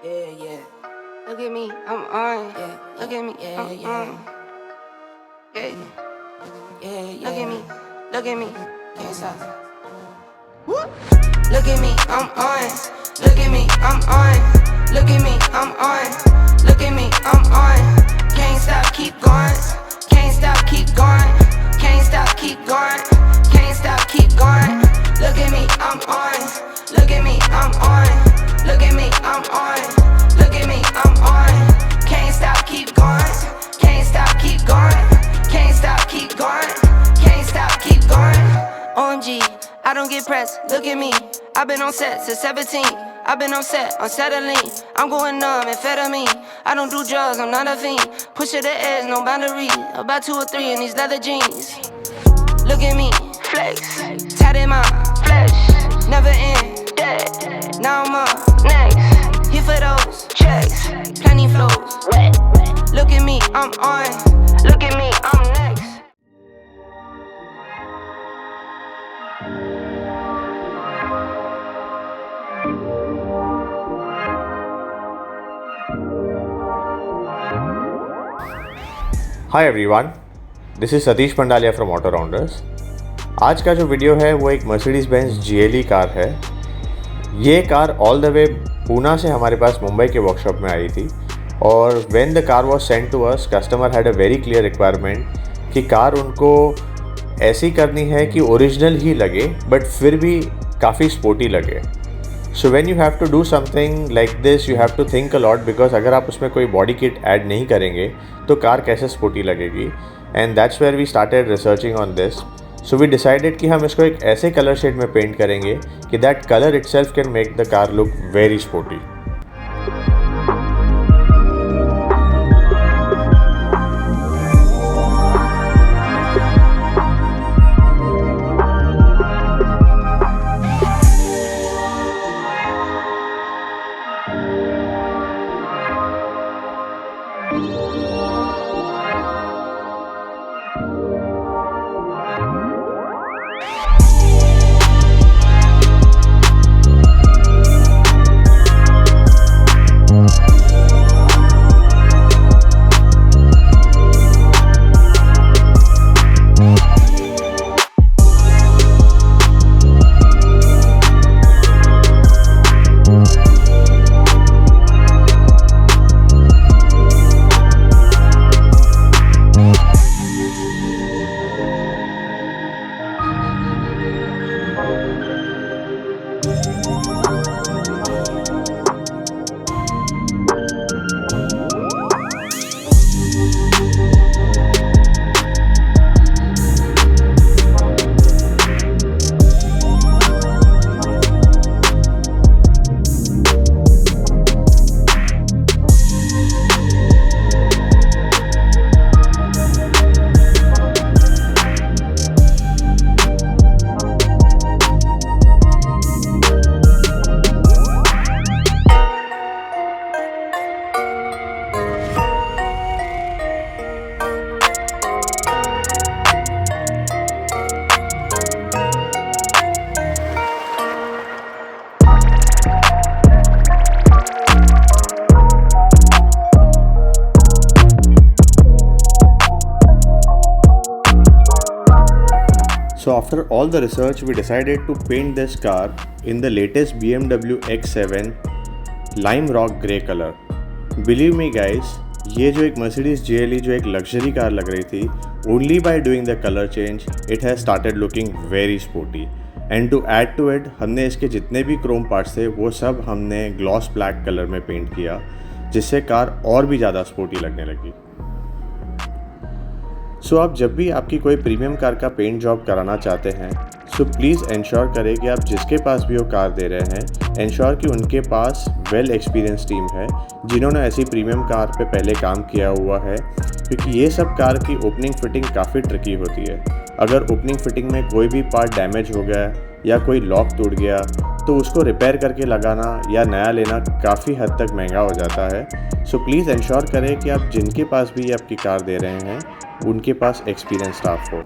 Yeah, yeah. Look at me, I'm on. Yeah, look at me, I'm on. Yeah, yeah. Look at me, can't stop. Look at me, I'm on. Look at me, I'm on. Look at me, I'm on. Look at me, I'm on. Can't stop, keep going. Can't stop, keep going. Can't stop, keep going. Can't stop, keep going. Look at me, I'm on. Look at me, I'm on. Look at me, I'm on. Look at me, I'm on. Can't stop, keep going. Can't stop, keep going. Can't stop, keep going. Can't stop, keep going. OMG, I don't get pressed. Look at me. I've been on set since 17. I've been on set, on settling. I'm going numb, amphetamine. I don't do drugs, I'm not a fiend. Push to the edge, no boundary. About 2 or 3 in these leather jeans. Look at me, flex, tatted my flesh. Never end, dead. Now I'm up next. Here for those checks, plenty flows. Look at me, I'm on. Look at me, I'm next. Hi everyone, this is Satish Pandaliya from Autorounders. आज का जो video है वो एक Mercedes Benz GLE car है। ये car all the way Poona से हमारे पास मुंबई के वर्कशॉप में आई थी और when the car was sent to us, customer had a very clear requirement कि कार उनको ऐसी करनी है कि ओरिजिनल ही लगे बट फिर भी काफ़ी स्पोर्टी लगे। So when you have to do something like this, you have to think a lot, because अगर आप उसमें कोई बॉडी किट ऐड नहीं करेंगे तो कार कैसे स्पोर्टी लगेगी। And that's where we started researching on this. So we decided कि हम इसको एक ऐसे कलर शेड में पेंट करेंगे कि that colour itself can make the car look very sporty. So after all the research, we decided to paint this car in the latest BMW X7 lime rock grey color. Believe me guys, ये जो एक Mercedes GLE जो एक luxury car लग रही थी, only by doing the color change, it has started looking very sporty. And to add to it, हमने इसके जितने भी chrome parts थे वो सब हमने gloss black color में पेंट किया, जिससे कार और भी ज़्यादा sporty लगने लगी। सो आप जब भी आपकी कोई प्रीमियम कार का पेंट जॉब कराना चाहते हैं, सो प्लीज़ इंश्योर करें कि आप जिसके पास भी वो कार दे रहे हैं, इंश्योर कि उनके पास वेल एक्सपीरियंस टीम है जिन्होंने ऐसी प्रीमियम कार पे पहले काम किया हुआ है, क्योंकि ये सब कार की ओपनिंग फिटिंग काफ़ी ट्रिकी होती है। अगर ओपनिंग फिटिंग में कोई भी पार्ट डैमेज हो गया या कोई लॉक टूट गया तो उसको रिपेयर करके लगाना या नया लेना काफ़ी हद तक महंगा हो जाता है। सो प्लीज़ इंश्योर करें कि आप जिनके पास भी ये आपकी कार दे रहे हैं उनके पास एक्सपीरियंस स्टाफ हो।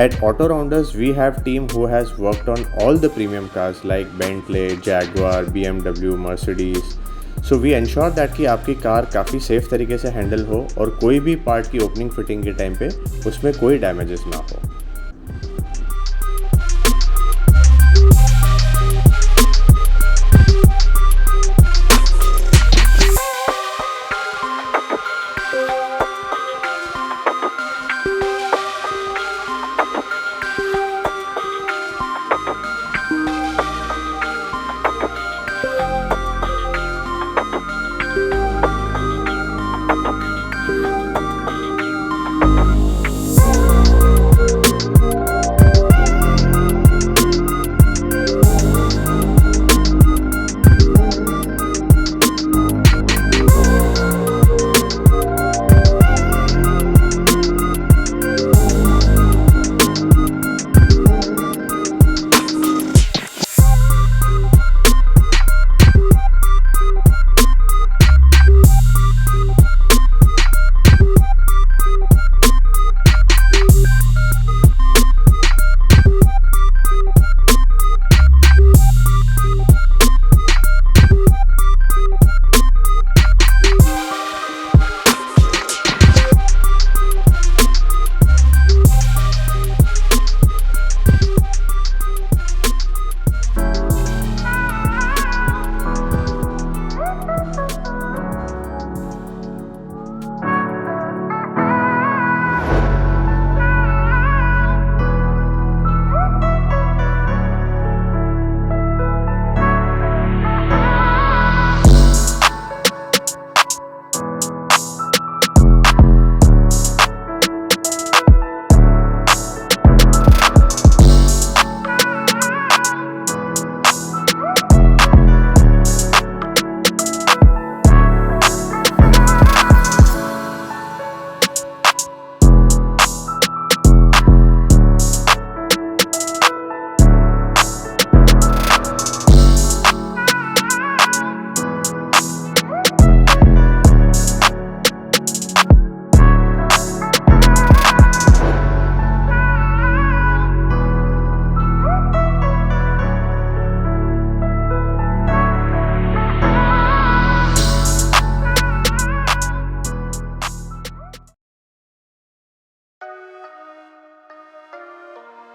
At Autorounders, we have team who has worked on all the premium cars like Bentley, Jaguar, BMW, Mercedes. So we ensure that कि आपकी कार काफ़ी सेफ तरीके से हैंडल हो और कोई भी पार्ट की ओपनिंग फिटिंग के टाइम पे उसमें कोई डैमेजेस ना हो.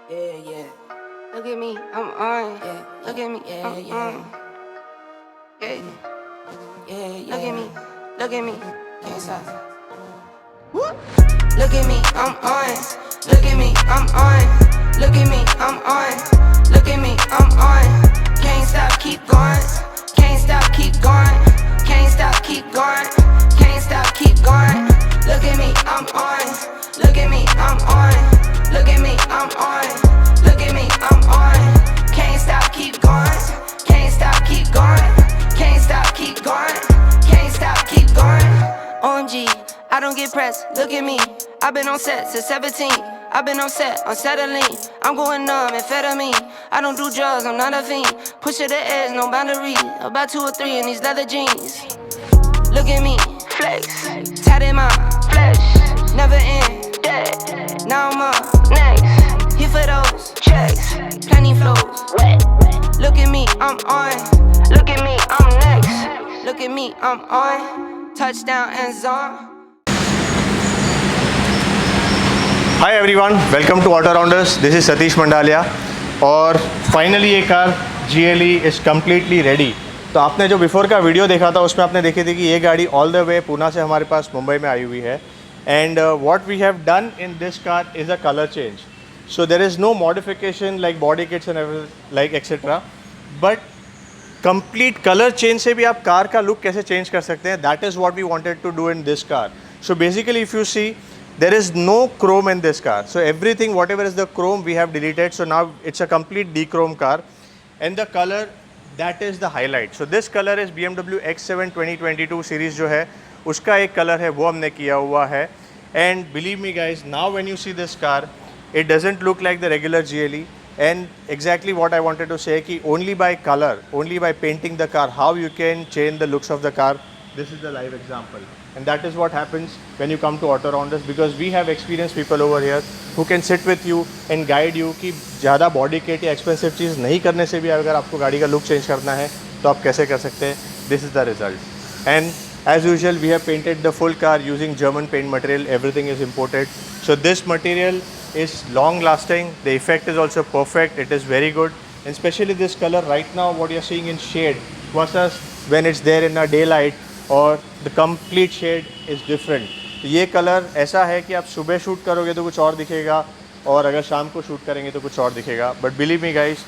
Yeah, yeah. Look at me, I'm on. Yeah, look at me, I'm on. Yeah, yeah, yeah. Look at me, can't stop. Look at me, I'm on. Look at me, I'm on. Look at me, I'm on. Look at me, I'm on. Can't stop, keep going. Can't stop, keep going. Can't stop, keep going. Can't stop, keep going. Look at me, I'm on. Look at me, I'm on. Look at me, I'm on. Look at me, I'm on. Can't stop, keep going. Can't stop, keep going. Can't stop, keep going. Can't stop, keep going. OMG, I don't get pressed. Look at me. I've been on set since 17. I've been on set, unsettling. I'm going numb, amphetamine. I don't do drugs, I'm not a fiend. Push to the edge, no boundary. About 2 or 3 in these leather jeans. Look at me, flex. Tatted my flesh. Never end, dead. Now I'm up next. Here for those checks. Plenty flows, wet. Look at me, I'm on. Look at me, I'm next. Look at me, I'm on. Touchdown and zone. Hi everyone, welcome to Autorounders. This is Satish Mandaliya. और finally ये car GLE is completely ready. तो आपने जो before का video देखा था उसमें आपने देखी थी कि ये गाड़ी ऑल द वे पूना से हमारे पास मुंबई में आई हुई है. And what we have done in this car is a colour change. So there is no modification like body kits and like etcetera, but complete colour change से भी आप कार का लुक कैसे चेंज कर सकते हैं, that is what we wanted to do in this car. So basically if you see, there is no chrome in this car, so everything whatever is the chrome we have deleted, so now it's a complete dechromed car. And the color, that is the highlight. So this color is BMW X7 2022 series जो है उसका एक colour है, वो हमने किया हुआ है. And believe me guys, now when you see this car, it doesn't look like the regular GLE. And exactly what I wanted to say कि only by color, only by painting the car, how you can change the looks of the car. This is the live example, and that is what happens when you come to Autorounders, because we have experienced people over here who can sit with you and guide you कि ज़्यादा body kit या expensive चीज़ नहीं करने से भी अगर आपको गाड़ी का लुक चेंज करना है तो आप कैसे कर सकते हैं. This is the result. And as usual we have painted the full car using German paint material. Everything is imported, so this material is long lasting. The effect is also perfect. It is very good, and especially this color right now what you are seeing in shade versus when it's there in a daylight, और the complete shade is different. तो ये colour ऐसा है कि आप सुबह shoot करोगे तो कुछ और दिखेगा, और अगर शाम को शूट करेंगे तो कुछ और दिखेगा. But believe me guys,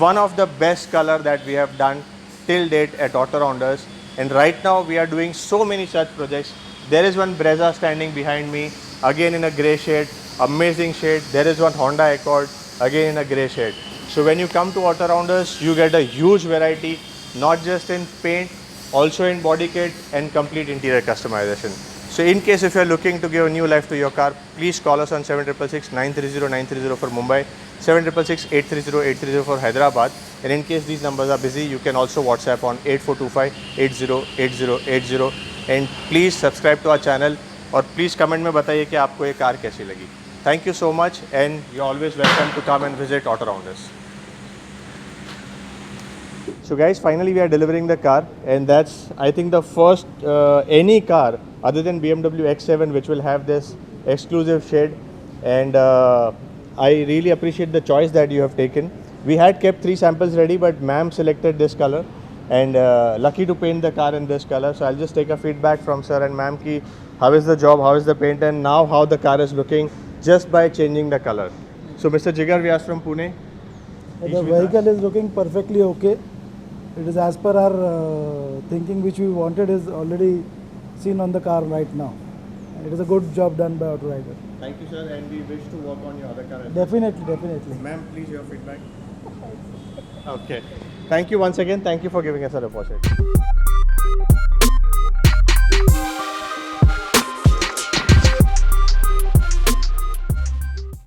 one of the best colour that we have done till date at Autorounders. And right now we are doing so many such projects. There is one Brezza standing behind me, again in a grey shade, amazing shade. There is one Honda Accord, again in a grey shade. So when you come to Autorounders, you get a huge variety, not just in paint, also in body kit and complete interior customization. So in case if you are looking to give a new life to your car, please call us on 7666 930 930 for Mumbai, 7666 830 830 for Hyderabad. And in case these numbers are busy, you can also WhatsApp on 8425 808080. And please subscribe to our channel, और please comment में बताइए कि आपको ये car कैसी लगी. Thank you so much, and you're always welcome to come and visit Autorounders. So guys, finally we are delivering the car, and that's I think the first any car other than BMW X7 which will have this exclusive shade. And I really appreciate the choice that you have taken. We had kept 3 samples ready, but ma'am selected this color, and lucky to paint the car in this color. So I'll just take a feedback from sir and ma'am ki how is the job, how is the paint, and now how the car is looking just by changing the color. So Mr. Jigar, we are from Pune. The vehicle is looking perfectly okay. It is as per our thinking, which we wanted is already seen on the car right now. It is a good job done by Autorider. Thank you sir, and we wish to work on your other car as well. Definitely. Ma'am, please your feedback. Okay. Thank you once again. Thank you for giving us an opportunity.